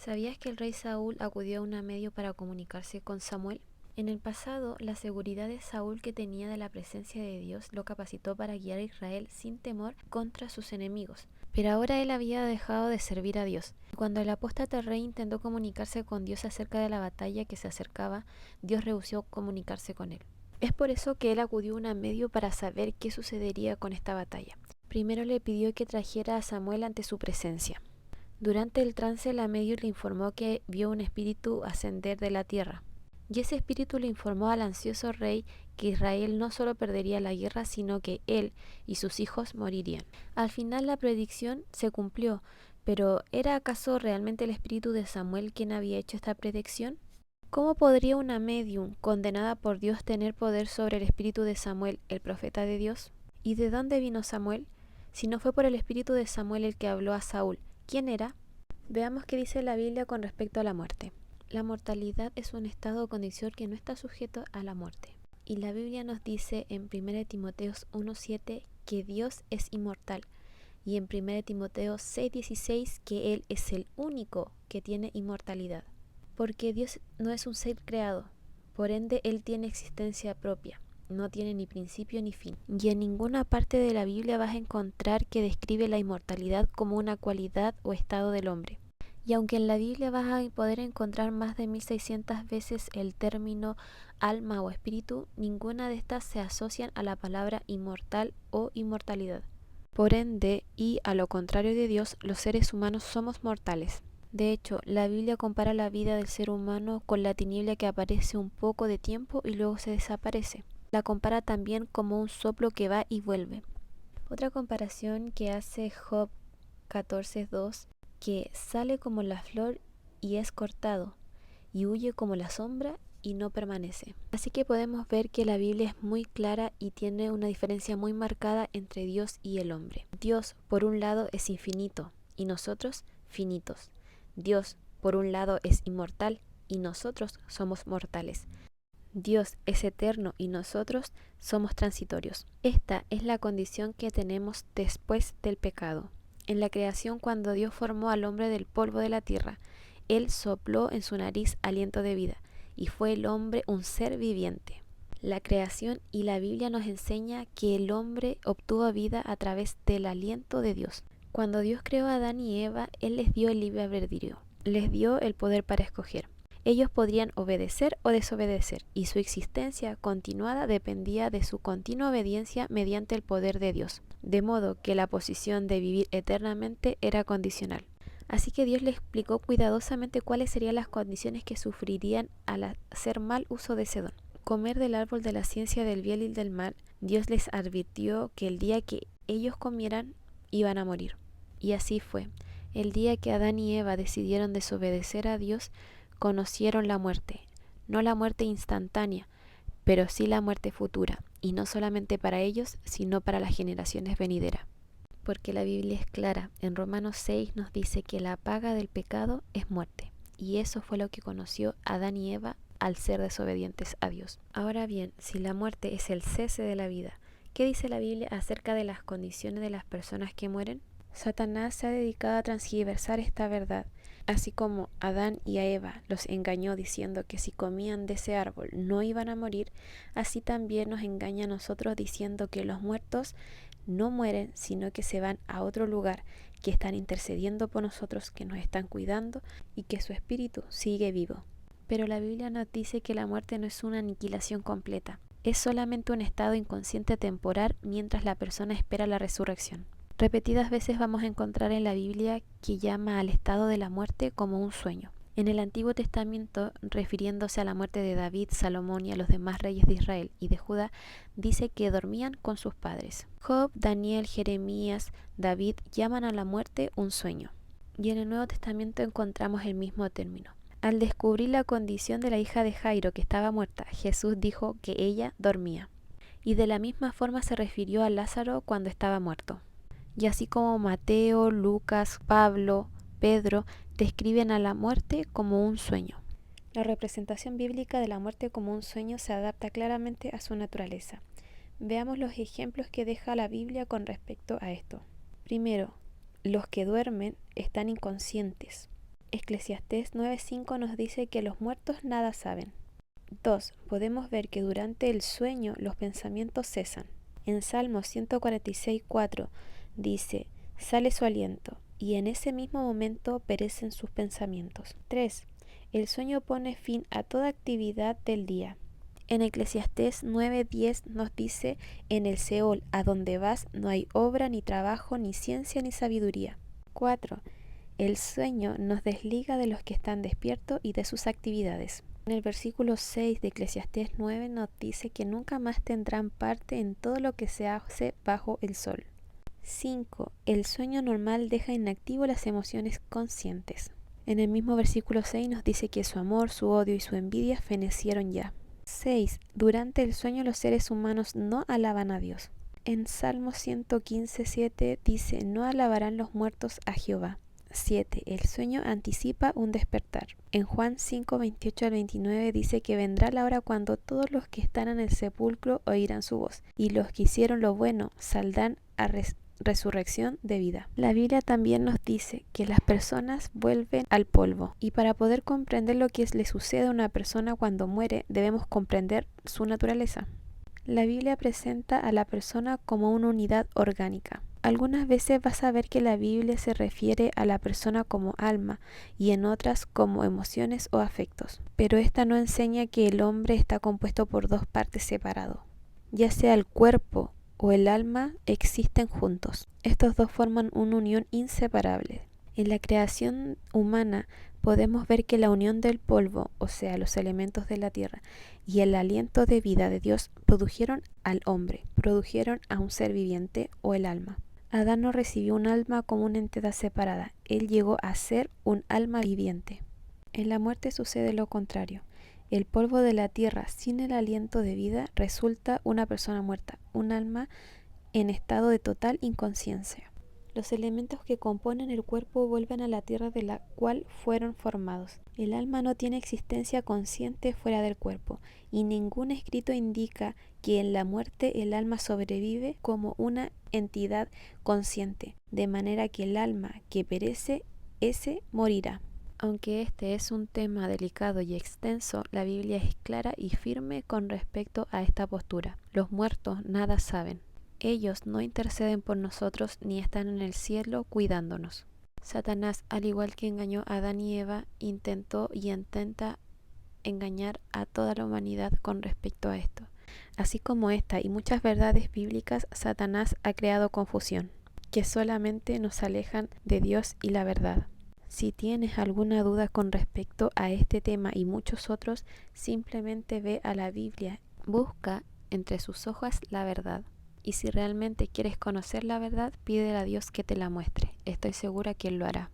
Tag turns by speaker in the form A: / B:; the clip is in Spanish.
A: ¿Sabías que el rey Saúl acudió a un medio para comunicarse con Samuel? En el pasado, la seguridad de Saúl que tenía de la presencia de Dios lo capacitó para guiar a Israel sin temor contra sus enemigos. Pero ahora él había dejado de servir a Dios. Cuando el apóstata rey intentó comunicarse con Dios acerca de la batalla que se acercaba, Dios rehusó comunicarse con él. Es por eso que él acudió a un medio para saber qué sucedería con esta batalla. Primero le pidió que trajera a Samuel ante su presencia. Durante el trance, la medio le informó que vio un espíritu ascender de la tierra. Y ese espíritu le informó al ansioso rey que Israel no solo perdería la guerra, sino que él y sus hijos morirían. Al final la predicción se cumplió, pero ¿era acaso realmente el espíritu de Samuel quien había hecho esta predicción? ¿Cómo podría una medium condenada por Dios tener poder sobre el espíritu de Samuel, el profeta de Dios? ¿Y de dónde vino Samuel? Si no fue por el espíritu de Samuel el que habló a Saúl, ¿quién era? Veamos qué dice la Biblia con respecto a la muerte. La mortalidad es un estado o condición que no está sujeto a la muerte. Y la Biblia nos dice en 1 Timoteo 1:7 que Dios es inmortal. Y en 1 Timoteo 6:16 que Él es el único que tiene inmortalidad. Porque Dios no es un ser creado, por ende Él tiene existencia propia. No tiene ni principio ni fin. Y en ninguna parte de la Biblia vas a encontrar que describe la inmortalidad como una cualidad o estado del hombre. Y aunque en la Biblia vas a poder encontrar más de 1600 veces el término alma o espíritu, ninguna de estas se asocian a la palabra inmortal o inmortalidad. Por ende, y a lo contrario de Dios, los seres humanos somos mortales. De hecho, la Biblia compara la vida del ser humano con la tiniebla que aparece un poco de tiempo y luego se desaparece. La compara también como un soplo que va y vuelve. Otra comparación que hace Job 14:2, que sale como la flor y es cortado, y huye como la sombra y no permanece. Así que podemos ver que la Biblia es muy clara y tiene una diferencia muy marcada entre Dios y el hombre. Dios, por un lado, es infinito y nosotros finitos. Dios, por un lado, es inmortal y nosotros somos mortales. Dios es eterno y nosotros somos transitorios. Esta es la condición que tenemos después del pecado. En la creación, cuando Dios formó al hombre del polvo de la tierra, Él sopló en su nariz aliento de vida, y fue el hombre un ser viviente. La creación y la Biblia nos enseña que el hombre obtuvo vida a través del aliento de Dios. Cuando Dios creó a Adán y Eva, Él les dio el libre albedrío, les dio el poder para escoger. Ellos podrían obedecer o desobedecer, y su existencia continuada dependía de su continua obediencia mediante el poder de Dios, de modo que la posición de vivir eternamente era condicional. Así que Dios les explicó cuidadosamente cuáles serían las condiciones que sufrirían al hacer mal uso de ese don. Comer del árbol de la ciencia del bien y del mal, Dios les advirtió que el día que ellos comieran iban a morir. Y así fue. El día que Adán y Eva decidieron desobedecer a Dios, conocieron la muerte, no la muerte instantánea, pero sí la muerte futura, y no solamente para ellos, sino para las generaciones venideras. Porque la Biblia es clara, en Romanos 6 nos dice que la paga del pecado es muerte, y eso fue lo que conoció Adán y Eva al ser desobedientes a Dios. Ahora bien, si la muerte es el cese de la vida, ¿qué dice la Biblia acerca de las condiciones de las personas que mueren? Satanás se ha dedicado a transgiversar esta verdad. Así como Adán y a Eva los engañó diciendo que si comían de ese árbol no iban a morir, así también nos engaña a nosotros diciendo que los muertos no mueren, sino que se van a otro lugar, que están intercediendo por nosotros, que nos están cuidando y que su espíritu sigue vivo. Pero la Biblia nos dice que la muerte no es una aniquilación completa, es solamente un estado inconsciente temporal mientras la persona espera la resurrección. Repetidas veces vamos a encontrar en la Biblia que llama al estado de la muerte como un sueño. En el Antiguo Testamento, refiriéndose a la muerte de David, Salomón y a los demás reyes de Israel y de Judá, dice que dormían con sus padres. Job, Daniel, Jeremías, David llaman a la muerte un sueño. Y en el Nuevo Testamento encontramos el mismo término. Al descubrir la condición de la hija de Jairo que estaba muerta, Jesús dijo que ella dormía. Y de la misma forma se refirió a Lázaro cuando estaba muerto. Y así como Mateo, Lucas, Pablo, Pedro describen a la muerte como un sueño. La representación bíblica de la muerte como un sueño se adapta claramente a su naturaleza. Veamos los ejemplos que deja la Biblia con respecto a esto. Primero, los que duermen están inconscientes. Eclesiastés 9:5 nos dice que los muertos nada saben. 2. Podemos ver que durante el sueño los pensamientos cesan. En Salmos 146:4 dice, sale su aliento, y en ese mismo momento perecen sus pensamientos. 3. El sueño pone fin a toda actividad del día. En Eclesiastés 9:10 nos dice, en el Seol, a donde vas, no hay obra, ni trabajo, ni ciencia, ni sabiduría. 4. El sueño nos desliga de los que están despiertos y de sus actividades. En el versículo 6 de Eclesiastés 9 nos dice que nunca más tendrán parte en todo lo que se hace bajo el sol. 5. El sueño normal deja inactivo las emociones conscientes. En el mismo versículo 6 nos dice que su amor, su odio y su envidia fenecieron ya. 6. Durante el sueño los seres humanos no alaban a Dios. En Salmo 115:7 dice, no alabarán los muertos a Jehová. 7. El sueño anticipa un despertar. En Juan 5:28 al 29 dice que vendrá la hora cuando todos los que están en el sepulcro oirán su voz, y los que hicieron lo bueno saldrán a resurrección de vida. La Biblia también nos dice que las personas vuelven al polvo, y para poder comprender lo que le sucede a una persona cuando muere, debemos comprender su naturaleza. La Biblia presenta a la persona como una unidad orgánica. Algunas veces vas a ver que la Biblia se refiere a la persona como alma y en otras como emociones o afectos, pero esta no enseña que el hombre está compuesto por dos partes separadas. Ya sea el cuerpo o el alma existen juntos. Estos dos forman una unión inseparable. En la creación humana podemos ver que la unión del polvo, o sea, los elementos de la tierra, y el aliento de vida de Dios produjeron al hombre, produjeron a un ser viviente o el alma. Adán no recibió un alma como una entidad separada, él llegó a ser un alma viviente. En la muerte sucede lo contrario. El polvo de la tierra sin el aliento de vida resulta una persona muerta, un alma en estado de total inconsciencia. Los elementos que componen el cuerpo vuelven a la tierra de la cual fueron formados. El alma no tiene existencia consciente fuera del cuerpo, y ningún escrito indica que en la muerte el alma sobrevive como una entidad consciente, de manera que el alma que perece, ese morirá. Aunque este es un tema delicado y extenso, la Biblia es clara y firme con respecto a esta postura. Los muertos nada saben. Ellos no interceden por nosotros ni están en el cielo cuidándonos. Satanás, al igual que engañó a Adán y Eva, intentó y intenta engañar a toda la humanidad con respecto a esto. Así como esta y muchas verdades bíblicas, Satanás ha creado confusión, que solamente nos alejan de Dios y la verdad. Si tienes alguna duda con respecto a este tema y muchos otros, simplemente ve a la Biblia, busca entre sus hojas la verdad. Y si realmente quieres conocer la verdad, pídele a Dios que te la muestre. Estoy segura que Él lo hará.